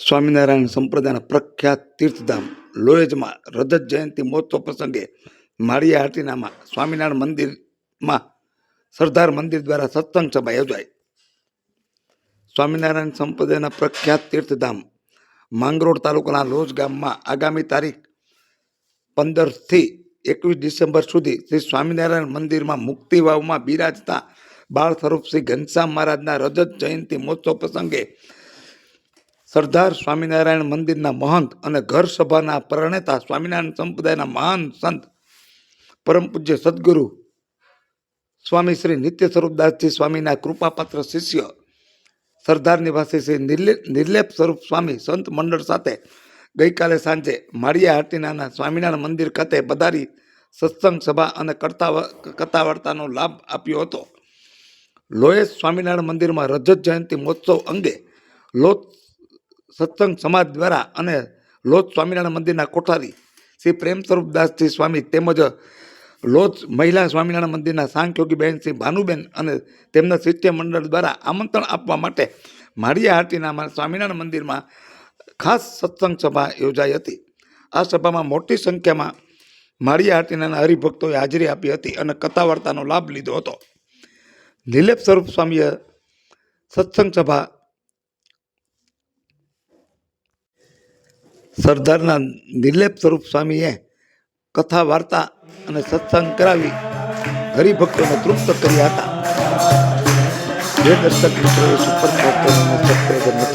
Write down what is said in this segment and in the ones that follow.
સ્વામિનારાયણ સંપ્રદાયના પ્રખ્યાત તીર્થધામ લોહેજમાં રજત જયંતિ મહોત્સવ પ્રસંગે માળિયા હાટીનામાં સ્વામિનારાયણ મંદિરમાં સરદાર મંદિર દ્વારા સત્સંગ સભા યોજાઈ. સ્વામિનારાયણ સંપ્રદાયના પ્રખ્યાત તીર્થધામ માંગરોળ તાલુકાના લોજ ગામમાં આગામી તારીખ 15 થી 21 ડિસેમ્બર સુધી શ્રી સ્વામિનારાયણ મંદિરમાં મુક્તિવાવમાં બિરાજતા બાળ સ્વરૂપ શ્રી ઘનશ્યામ મહારાજના રજત જયંતિ મહોત્સવ પ્રસંગે સરદાર સ્વામિનારાયણ મંદિરના મહંત અને ઘર સભાના પ્રણેતા સ્વામિનારાયણ સંપ્રદાયના મહાન સંત પરમ પૂજ્ય સદગુરુ સ્વામી શ્રી નિત્ય સ્વરૂપદાસજી સ્વામીના કૃપાપાત્ર શિષ્ય સરદાર નિવાસી શ્રી નિર્લેપ સ્વરૂપ સ્વામી સંત મંડળ સાથે ગઈકાલે સાંજે માળિયા હાટીનાના સ્વામિનારાયણ મંદિર ખાતે પધારી સત્સંગ સભા અને કથા વાર્તાનો લાભ આપ્યો હતો. લોહેજ સ્વામિનારાયણ મંદિરમાં રજત જયંતિ મહોત્સવ અંગે લોજ સત્સંગ સમાજ દ્વારા અને લોજ સ્વામિનારાયણ મંદિરના કોઠારી શ્રી પ્રેમ સ્વરૂપદાસજી સ્વામી તેમજ લોજ મહિલા સ્વામિનારાયણ મંદિરના સાંખ્યોગી બહેન શ્રી ભાનુબેન અને તેમના શિષ્ય મંડળ દ્વારા આમંત્રણ આપવા માટે માળિયા હાટીનામાં સ્વામિનારાયણ મંદિરમાં ખાસ સત્સંગ સભા યોજાઈ હતી. આ સભામાં મોટી સંખ્યામાં માળિયા હાટીનાના હરિભક્તોએ હાજરી આપી હતી અને કથા વાર્તાનો લાભ લીધો હતો. નિર્લેપ સ્વરૂપ સ્વામીએ સત્સંગ સભા સરદારના નિર્લેપ સ્વરૂપ સ્વામીએ કથા વાર્તા અને સત્સંગ કરાવી હરિભક્તોને તૃપ્ત કર્યા હતા. જે દર્શક મિત્રોએ સુપર સબસ્ક્રાઈબર નથી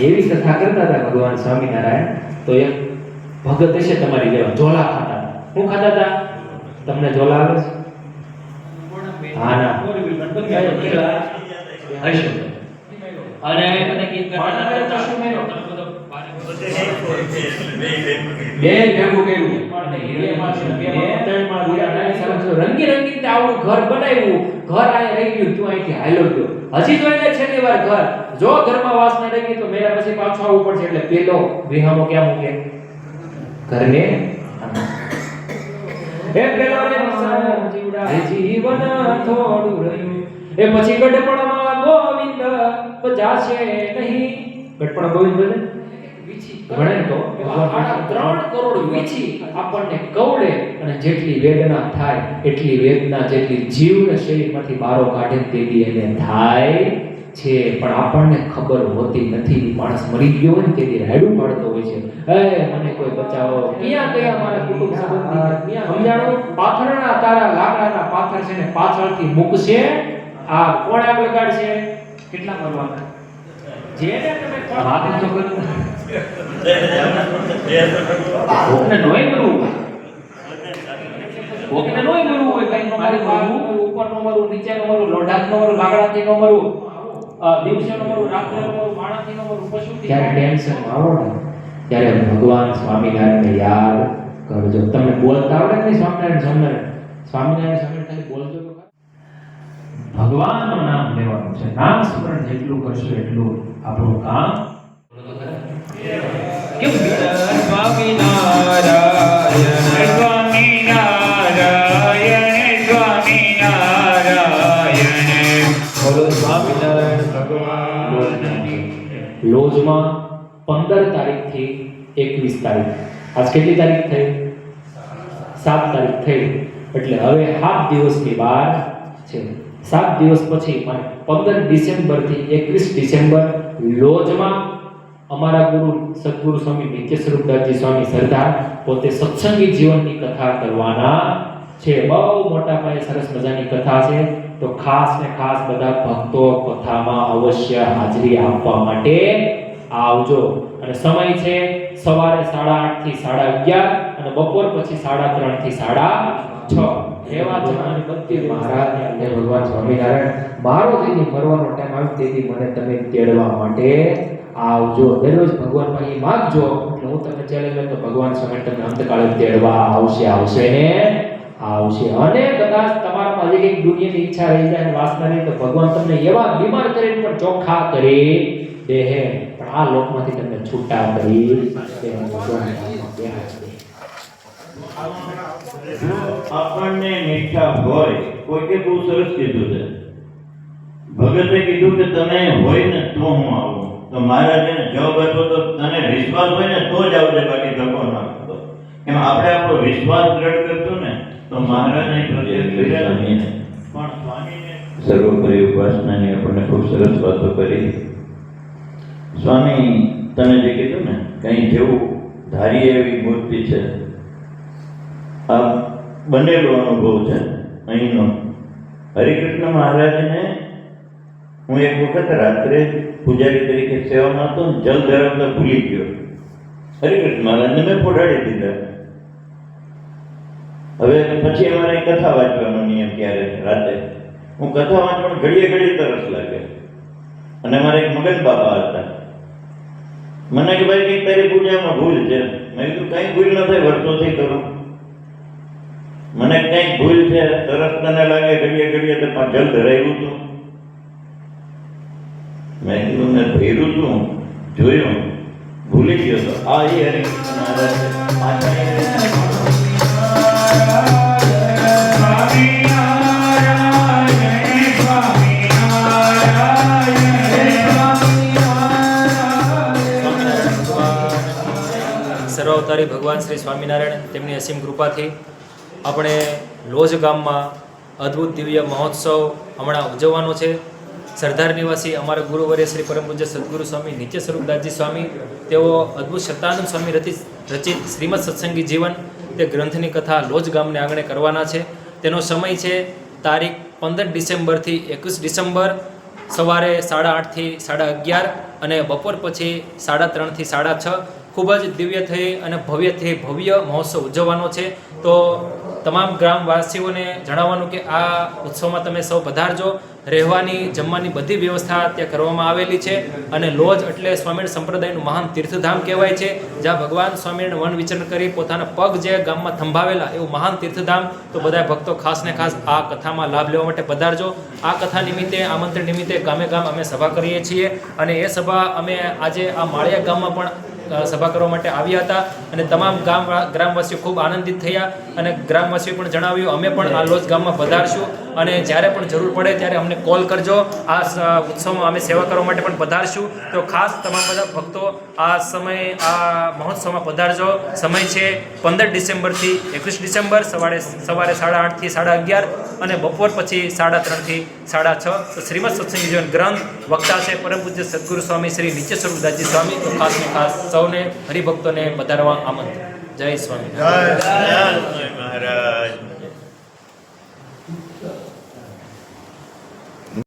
એવી કથા કરતા હતા ભગવાન સ્વામિનારાયણ. તો એક ભગત હશે તમારી જેવા ઝોલા ખાતા હતા. શું ખાતા હતા? તમને ઝોલા આવે છે? હા ના અને બે ભેગું કર્યું રંગી રંગી આવડું ઘર બનાવ્યું. ઘર આયા રહી ગયું. તું અહીંથી હાલ્યો ગયો. હજી તો એટલે છેલ્લી વાર ઘર જો ઘરમાં વાસ ન રહી તો મેરા પછી પાછું આવવું પડશે. એટલે પેલો વિહામો ક્યાં મૂકે? ઘરને એ પેલો ને જીવડા જીવન થોડું રહ્યું. એ પછી ગઢપણમાં ગોવિંદ જાશે નહીં. ગઢપણ ગોવિંદ બોલે ગણે તો 3 કરોડ વીછી આપણને કવડે અને જેટલી વેદના થાય એટલી વેદના જેટલી જીવને શરીરમાંથી બારો કાઢે તેવી એને થાય છે. પણ આપણને ખબર હોતી નથી. માણસ મરી ગયો હોય ને તેથી રાયડું પાડતો હોય છે. મને કોઈ બચાવો. ક્યાં ગયા મારા કુટુંબ સંબંધી? ક્યાં સમજાણો? પાથરના તારા લાકડાના પાથર છે ને પાછળથી મૂકશે. આ કોણ આગ લગાડશે? કેટલા મરવાના? જેને તમે વાત તો કરો ઓકને નોય મરવું. ઓકને નોય મરવું હોય. કઈ મારી મારું ઉપર નો મરવું, નીચે નો મરવું, લોઢાત નો મરવું, લાકડાથી નો મરવું, દિવસે નો મરવું, રાત્રે નો મરવું, માણસથી નો મરવું, પશુથી. ત્યારે ટેન્શન આવો ને ત્યારે ભગવાન સ્વામિનારાયણને યાદ કરજો. તમને બોલતા આવડે નહીં સ્વામિનારાયણ ખાલી બોલજો તો ભગવાનનું નામ લેવાનું છે. નામ સ્મરણ જેટલું કરશો એટલું આપણું કામ. કેમ સ્વામિનારાયણ સ્વામિનારાયણ સ્વામિનારાયણ બોલો સ્વામિનારાયણ ભગવાન. લોજમાં 15 તારીખથી 21 તારીખ. આજ કેટલી તારીખ થઈ? 7 તારીખ થઈ. એટલે હવે 7 દિવસની વાર છે. 7 દિવસ પછી 15 ડિસેમ્બર થી 21 ડિસેમ્બર લોજમાં અમારા ગુરુ સદગુરુ સ્વામી નિત્ય સ્વરૂપદાસજી સ્વામી સરદાર પોતે સત્સંગી જીવનની કથા કરવાના છે. બહુ મોટા પાયે સરસ મજાની કથા છે. તો ખાસ ને ખાસ બધા ભક્તો કથામાં અવશ્ય હાજરી આપવા માટે આવજો. અને સમય છે સવારે 8:30 થી 11:30 અને બપોર પછી 3:30 થી 6:30. એવા જણાની બધી મહારાજ અને ભગવાન સ્વામિનારાયણ મારો જેથી મરવાનો ટાઈમ આવે તેથી મને તમે તેડવા માટે આવજો. દરરોજ ભગવાન પાસે માંગજો એટલે હું તમને ચેલેન્જ કરું તો ભગવાન સ્વામિનારાયણ તમને અંતકાળે તેડવા આવશે ને આવશે. અને કદાચ તમારામાં હજી કંઈક દુનિયાની ઈચ્છા રહી જાય અને વાસના રહી તો ભગવાન તમને એવા બીમાર કરીને પણ ચોખ્ખા કરી દેહે, પણ આ લોકમાંથી તમને છૂટા કરી દે. ભગવાન આપણને નિષ્ઠા હોય, કોઈકે બહુ સરસ કીધું છે, ભગતે કીધું કે તમે હોય ને તો હું આવું. તો મહારાજે જવાબ આપ્યો તો તને વિશ્વાસ હોય ને તો જ આવજે, બાકી ધક્કો ના કરતો. એમ આપણે આપણો વિશ્વાસ દ્રઢ કરશું ને તો મહારાજને પ્રત્યે પણ સ્વામીને સર્વોપરી ઉપાસનાની આપણને ખૂબ સરસ વાતો કરી. સ્વામી તમે જે કીધું ને કંઈ જેવું ધારી એવી મૂર્તિ છે, આ બનેલો અનુભવ છે અહીંનો. હરિકૃષ્ણ મહારાજને હું એક વખત રાત્રે પૂજારી તરીકે સેવામાં હતો, જલ ધરાવતા ભૂલી ગયો. હરિકૃષ્ણ મહારાજને મેં પોઢાડી દીધા. હવે પછી અમારે કથા વાંચવાનો નિયમ, ક્યારે રાતે હું કથા વાંચવાનું ઘડીએ ઘડીએ તરસ લાગે. અને અમારે એક મગન બાપા હતા. મને કે ભાઈ કંઈક તારી પૂજામાં ભૂલ છે. મેં કીધું કંઈ ભૂલ ન થાય, વર્ષોથી કરું. મને કંઈક ભૂલ છે, તરસ તને લાગે ઘડીએ ઘડીએ તો જલ ધરાવ્યું હતું. મેં કીધું મેં ભર્યું હતું, જોયું, ભૂલી ગયો તો. આ એ હરિકૃષ્ણ મહારાજ સર્વાવતારી ભગવાન શ્રી સ્વામિનારાયણ તેમની અસીમ કૃપાથી આપણે લોજ ગામમાં અદ્ભુત દિવ્ય મહોત્સવ હમણાં ઉજવવાનો છે. સરદાર નિવાસી અમારા ગુરુવર્ય શ્રી પરમ પૂજ્ય સદગુરુ સ્વામી નિત્ય સ્વરૂપદાસજી સ્વામી, તેઓ અદ્ભુત શતાનંદ સ્વામી રચિત શ્રીમદ સત્સંગી જીવન તે ગ્રંથની કથા લોજ ગામને આંગણે કરવાના છે. તેનો સમય છે તારીખ 15 ડિસેમ્બરથી 21 ડિસેમ્બર, સવારે 8:30 થી 11:30 અને બપોર પછી 3:30 થી 6:30. ખૂબ જ દિવ્ય થઈ અને ભવ્યથી ભવ્ય મહોત્સવ ઉજવવાનો છે. તો તમામ ગ્રામવાસીઓને જણાવવાનું કે આ ઉત્સવમાં તમે સૌ પધારજો. રહેવાની જમવાની બધી વ્યવસ્થા ત્યાં કરવામાં આવેલી છે. અને લોજ એટલે સ્વામિનારાયણ સંપ્રદાયનું મહાન તીર્થધામ કહેવાય છે, જ્યાં ભગવાન સ્વામિનારાયણ વન વિચરણ કરી પોતાના પગ જે ગામમાં થંભાવેલા એવું મહાન તીર્થધામ. તો બધા ભક્તો ખાસ ને ખાસ આ કથામાં લાભ લેવા માટે પધારજો. આ કથા નિમિત્તે, આમંત્રણ નિમિત્તે ગામે ગામ અમે સભા કરીએ છીએ. અને એ સભા અમે આજે આ માળિયા ગામમાં પણ સભા કરવા માટે આવ્યા હતા. અને તમામ ગ્રામવાસીઓ ખૂબ આનંદિત થયા. અને ગ્રામવાસીઓ પણ જણાવ્યું અમે પણ આ લોજ ગામમાં પધારશું. અને જ્યારે પણ જરૂર પડે ત્યારે અમને કોલ કરજો. આ ઉત્સવમાં અમે સેવા કરવા માટે પણ પધારશું. તો ખાસ તમામ બધા ભક્તો આ સમયે આ મહોત્સવમાં પધારજો. સમય છે 15 ડિસેમ્બરથી 21 ડિસેમ્બર, સવારે 8:30 થી 11:30 અને બપોર પછી 3:30 થી 6:30. તો શ્રીમદ સત્સંગી જીવન ગ્રંથ વક્તા છે પરમ પૂજ્ય સદગુરુ સ્વામી શ્રી નિત્ય સ્વરૂપદાસજી સ્વામી. તો ખાસ ને ખાસ સૌને હરિભક્તોને પધારવા આમંત્રણ. જય સ્વામી મહારાજ.